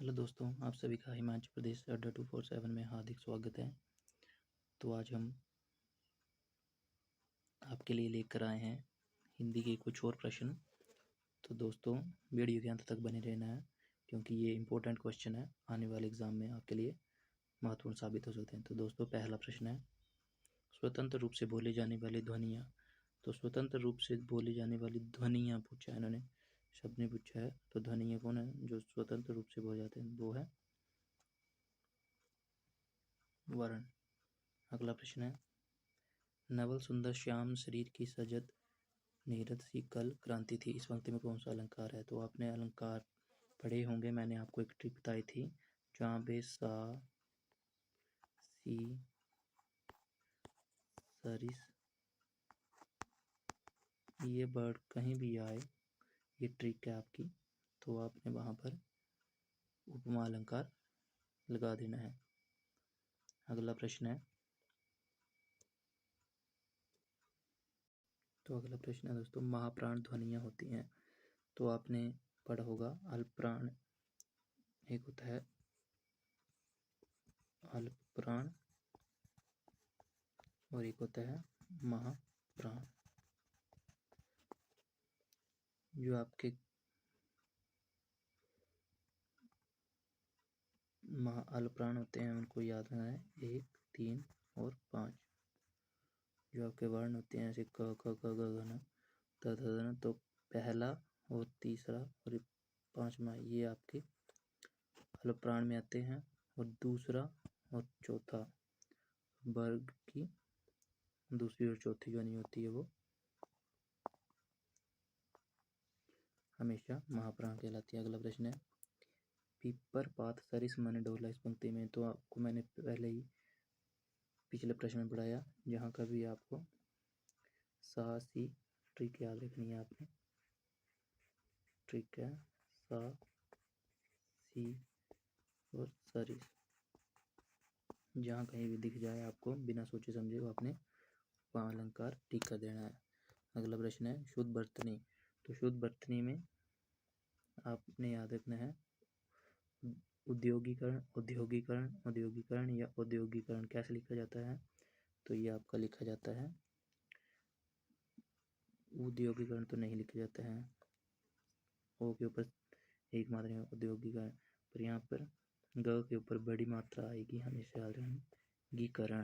Hello दोस्तों, आप सभी का हिमाचल प्रदेश से अड्डा 247 में हार्दिक स्वागत है। तो आज हम आपके लिए लेकर आए हैं हिंदी के कुछ और प्रश्न। तो दोस्तों वीडियो के अंत तक बने रहना है, क्योंकि ये इम्पोर्टेंट क्वेश्चन है, आने वाले एग्ज़ाम में आपके लिए महत्वपूर्ण साबित हो सकते हैं। तो दोस्तों पहला प्रश्न है, स्वतंत्र रूप से बोली जाने वाली ध्वनियाँ। तो स्वतंत्र रूप से बोली जाने वाली ध्वनियाँ पूछा है इन्होंने, शब्द ने पूछा है। तो ध्वनियाँ कौन है जो स्वतंत्र रूप से बोले जाते हैं? वो है वर्ण। अगला प्रश्न है, नवल सुंदर श्याम शरीर की सजत नीरद सी कल क्रांति थी। इस पंक्ति में कौन सा अलंकार है? तो आपने अलंकार पढ़े होंगे, मैंने आपको एक ट्रिक बताई थी, जहाँ पे सा सी सरिस ये वर्ड कहीं भी आए, ये ट्रिक है आपकी, तो आपने वहाँ पर उपमा अलंकार लगा देना है। अगला प्रश्न है, तो अगला प्रश्न है दोस्तों, महाप्राण ध्वनियाँ होती हैं। तो आपने पढ़ा होगा अल्पप्राण एक होता है, अल्पप्राण, और एक होता है महाप्राण। जो आपके अल्पप्राण होते हैं उनको याद रखना है 1, 3 और 5। जो आपके वर्ण होते हैं जैसे क ख ग घ न त थ न, तो पहला और तीसरा और पांचवा ये आपके अल्पप्राण में आते हैं, और दूसरा और चौथा वर्ग की दूसरी और चौथी ध्वनि होती है वो हमेशा महाप्राण कहलाती है। अगला प्रश्न है, पीपर पात सरिस मन डोला। इस पंक्ति में तो आपको मैंने पहले ही पिछले प्रश्न में पढ़ाया, जहाँ का भी आपको सा सी ट्रिक याद रखनी है आपने। ट्रिक है सा सी और सरिस, जहाँ कहीं भी दिख जाए आपको बिना सोचे समझे वो आपने वहाँ अलंकार टिक कर देना है। अगला प्रश्न है, शुद्ध वर्तनी। तो शुद्ध वर्तनी में आपने याद रखना है उद्योगीकरण, औद्योगिकरण, औद्योगिकरण या औद्योगिकरण कैसे लिखा जाता है? तो ये आपका लिखा जाता है, उद्योगीकरण तो नहीं लिखा जाता है, ओ के ऊपर एक मात्रा है औद्योगिकरण, पर यहाँ पर ग के ऊपर बड़ी मात्रा आएगी, हमेशा याद रखना।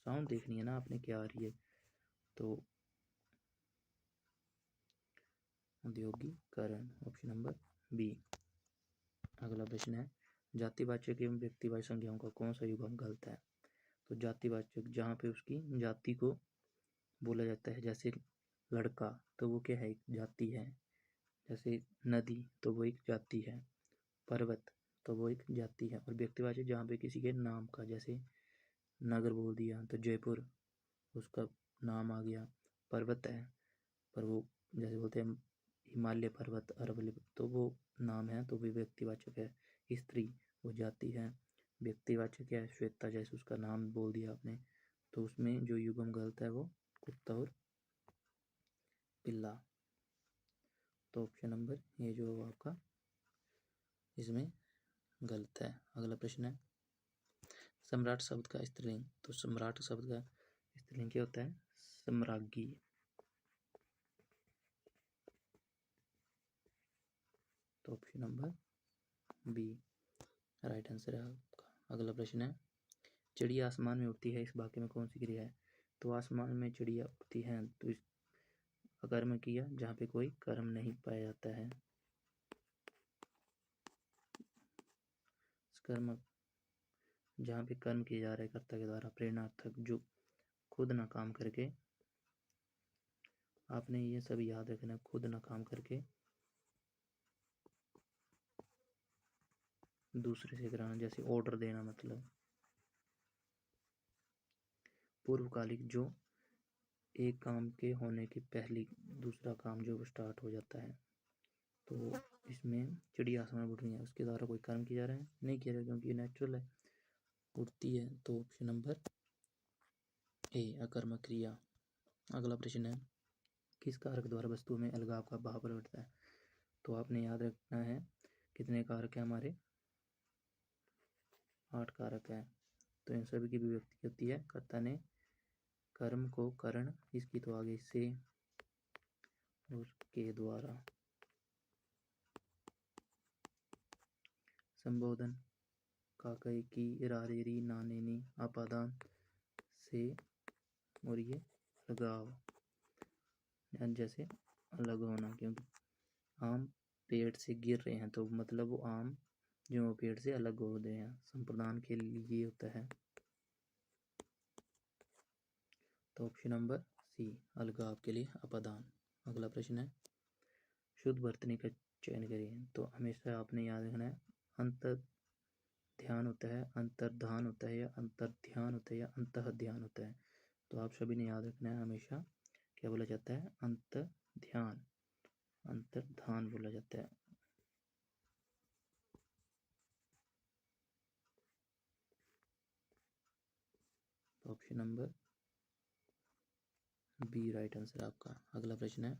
साउंड देखनी है ना आपने क्या आ रही है, तो औद्योगिकरण ऑप्शन नंबर बी। अगला प्रश्न है, जातिवाचक एवं व्यक्तिवाचक संज्ञाओं का कौन सा युग्म गलत है? तो जातिवाचक जहाँ पे उसकी जाति को बोला जाता है, जैसे लड़का तो वो क्या है, एक जाति है। जैसे नदी तो वो एक जाति है। पर्वत तो वो एक जाति है। और व्यक्तिवाचक जहाँ पे किसी के नाम का, जैसे नगर बोल दिया तो जयपुर उसका नाम आ गया। पर्वत है पर वो जैसे बोलते हैं हिमालय पर्वत, अरवली, तो वो नाम है, तो भी व्यक्तिवाचक है। स्त्री वो जाति है। व्यक्तिवाचक है श्वेता, जैसे उसका नाम बोल दिया आपने, तो उसमें जो युग्म गलत है वो कुत्ता और पिल्ला। तो ऑप्शन नंबर ये जो आपका इसमें गलत है। अगला प्रश्न है, सम्राट शब्द का स्त्रीलिंग। तो सम्राट शब्द का स्त्रीलिंग क्या होता है? सम्राज्ञी। तो option number B right answer है आपका। अगला प्रश्न है, चिड़िया आसमान में उड़ती है, इस वाक्य में कौन सी क्रिया है? तो आसमान में चिड़िया उड़ती है तो इस अकर्म किया, जहाँ पे कोई कर्म नहीं पाया जाता है। कर्म जहाँ पे कर्म किया जा रहा है कर्ता के द्वारा, प्रेरणार्थक, जो खुद ना काम करके, आपने ये सब याद रखना, खुद ना काम करके दूसरे से कराना, जैसे ऑर्डर देना, मतलब पूर्वकालिक, जो एक काम के होने की पहली दूसरा काम जो स्टार्ट हो जाता है। तो इसमें चिड़िया आसमान उड़ रही है, उसके द्वारा कोई कर्म किया जा रहा है? नहीं किया जा रहा, क्योंकि ये नेचुरल है, उड़ती है। तो ऑप्शन नंबर ए अकर्मक क्रिया। अगला प्रश्न है, किस कारक द्वारा वस्तु में अलगाव का भाव बढ़ता है? तो आपने याद रखना है कितने कारक है हमारे, 8 कारक है, तो इन सभी की विभक्ति होती है कर्ता ने कर्म को करण, इसकी तो आगे से और के द्वारा। संबोधन काकई की रारेरी नानेनी अपादान से, और ये लगाव जैसे अलग होना, क्योंकि आम पेड़ से गिर रहे हैं तो मतलब वो आम जो पेड़ से अलग हो रहे हैं, संप्रदान के लिए होता है। तो ऑप्शन नंबर सी अलगाव के लिए अपादान। अगला प्रश्न है शुद्ध वर्तनी का चयन करिए। तो हमेशा आपने याद रखना है अंतर ध्यान होता है, अंतर्धान होता है, या अंतर्ध्यान होता है, या अंतः ध्यान होता है। तो आप सभी ने याद रखना है हमेशा क्या बोला जाता है, अंतर्ध्यान, अंतर्धान बोला जाता है। तो option number B right answer आपका। अगला प्रश्न है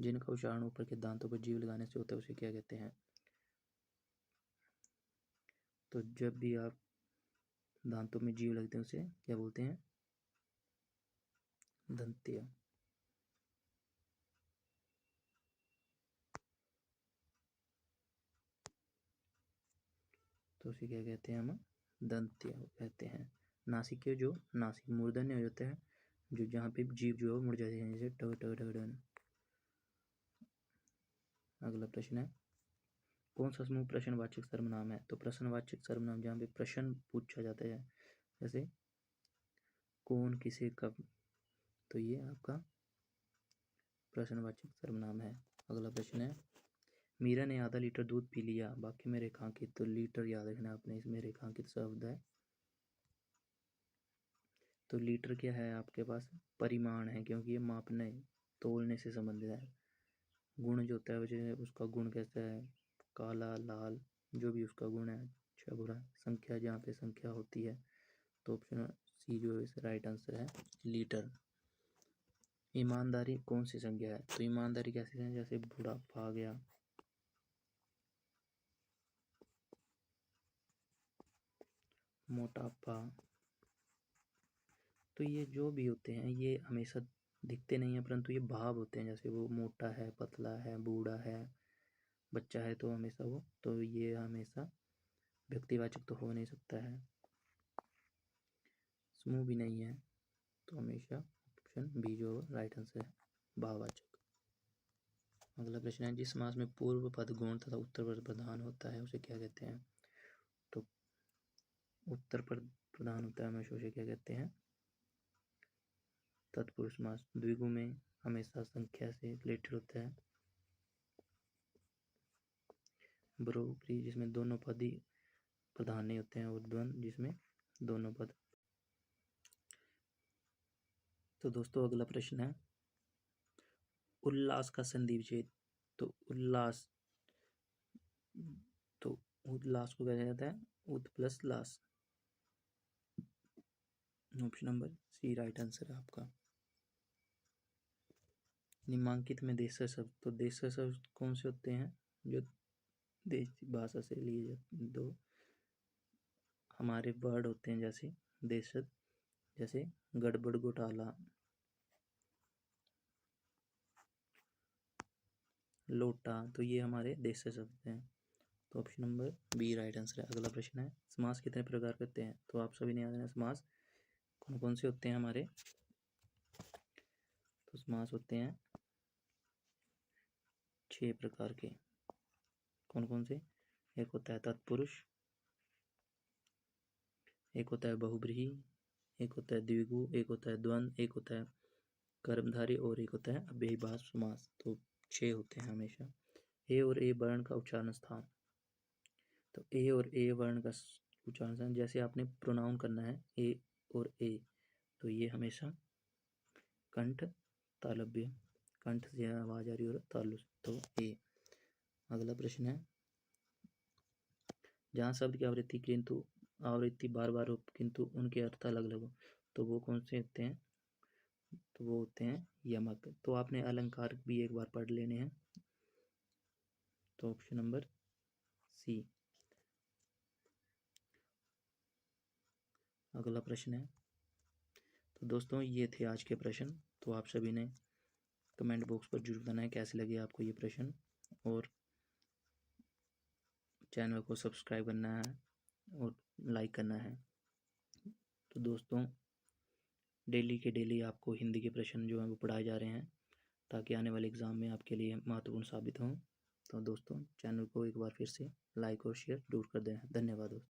जिनका उच्चारण ऊपर के दांतों पर जीभ लगाने से होता है उसे क्या कहते हैं। तो जब भी आप दांतों में जीभ लगते हैं उसे क्या बोलते हैं, दंत्य। तो उसे क्या कहते हैं, हम दंत्य कहते हैं। नासिक जो नासिक मूर्धन्य हो जाता है, जो जहाँ पे जीभ जो है मुड़ जाती है, जैसे टग टग टग टग। अगला प्रश्न है कौन सा समूह प्रश्नवाचक सर्वनाम है। तो प्रश्नवाचक सर्वनाम जहाँ पे प्रश्न पूछा जाता है, जैसे कौन, किसे, कब, तो ये आपका प्रश्नवाचक सर्वनाम है। अगला प्रश्न है मीरा ने आधा लीटर दूध पी लिया, बाकी में रेखांकित। तो लीटर याद रखना आपने, इसमें रेखांकित शब्द है। तो लीटर क्या है आपके पास, परिमाण है, क्योंकि ये मापने तोलने से संबंधित है। गुण जो होता है वजह उसका गुण कैसा है, काला लाल, जो भी उसका गुण है, अच्छा बुरा। संख्या जहाँ पे संख्या होती है, तो ऑप्शन सी जो है राइट आंसर है, लीटर। ईमानदारी कौन सी संज्ञा है। तो ईमानदारी कैसी है, जैसे बुढ़ापा आ गया, मोटापा। तो ये जो भी होते हैं ये हमेशा दिखते नहीं हैं, परंतु ये भाव होते हैं। जैसे वो मोटा है, पतला है, बूढ़ा है, बच्चा है, तो हमेशा वो, तो ये हमेशा व्यक्तिवाचक तो हो नहीं सकता है, समूह भी नहीं है, तो हमेशा ऑप्शन बी जो राइट आंसर है, भाववाचक। अगला प्रश्न है जिस समास में पूर्व पद गौण तथा उत्तर पद प्रधान होता है उसे क्या कहते हैं। तो उत्तर पद प्रधान होता है हमेशा उसे क्या कहते हैं, तत्पुरुष समास। द्विगु में हमेशा संख्या से रिलेटेड होता है। बहुब्रीहि जिसमें दोनों पद ही प्रधान नहीं होते हैं, और द्वंद्व जिसमें दोनों पद। तो दोस्तों अगला प्रश्न है उल्लास का संधि विच्छेद। तो उल्लास, तो उल्लास को कहा जाता है उत plus loss. Option number C right answer है आपका। निम्नांकित में देशज शब्द। तो देशज शब्द कौन से होते हैं, जो देश भाषा से लिए जाते, दो हमारे वर्ड होते हैं, जैसे देशज, जैसे गड़बड़ घोटाला, लोटा, तो ये हमारे देशज शब्द हैं। तो option number B right answer है। अगला प्रश्न है समास कितने प्रकार करते हैं। तो आप सभी ने याद है समास कौन कौन से होते हैं हमारे। तो समास होते हैं 6 प्रकार के। कौन कौन से, एक होता है तत्पुरुष, एक होता है बहुब्रीहि, एक होता है द्विगु, एक होता है द्वंद्व, एक होता है कर्मधारय, और एक होता है अव्ययीभाव समास। तो 6 होते हैं हमेशा। ए और ए वर्ण का उच्चारण स्थान। तो ए और ए वर्ण का उच्चारण स्थान, जैसे आपने प्रोनाउन करना है ए और ए, तो ये हमेशा कंठ तालव्य, कंठ से आवाज आ रही और तालु से, तो ए। अगला प्रश्न है जहाँ शब्द की आवृत्ति बार बार हो किंतु उनके अर्थ अलग अलग हो, तो वो कौन से होते हैं, तो वो होते हैं यमक। तो आपने अलंकार भी एक बार पढ़ लेने हैं। तो ऑप्शन नंबर सी। अगला प्रश्न है। तो दोस्तों ये थे आज के प्रश्न। तो आप सभी ने कमेंट बॉक्स पर जरूर बताना है कैसे लगे आपको ये प्रश्न, और चैनल को सब्सक्राइब करना है और लाइक करना है। तो दोस्तों डेली के डेली आपको हिंदी के प्रश्न जो हैं वो पढ़ाए जा रहे हैं, ताकि आने वाले एग्ज़ाम में आपके लिए महत्वपूर्ण साबित हों। तो दोस्तों चैनल को एक बार फिर से लाइक और शेयर जरूर कर दें। धन्यवाद दोस्तों।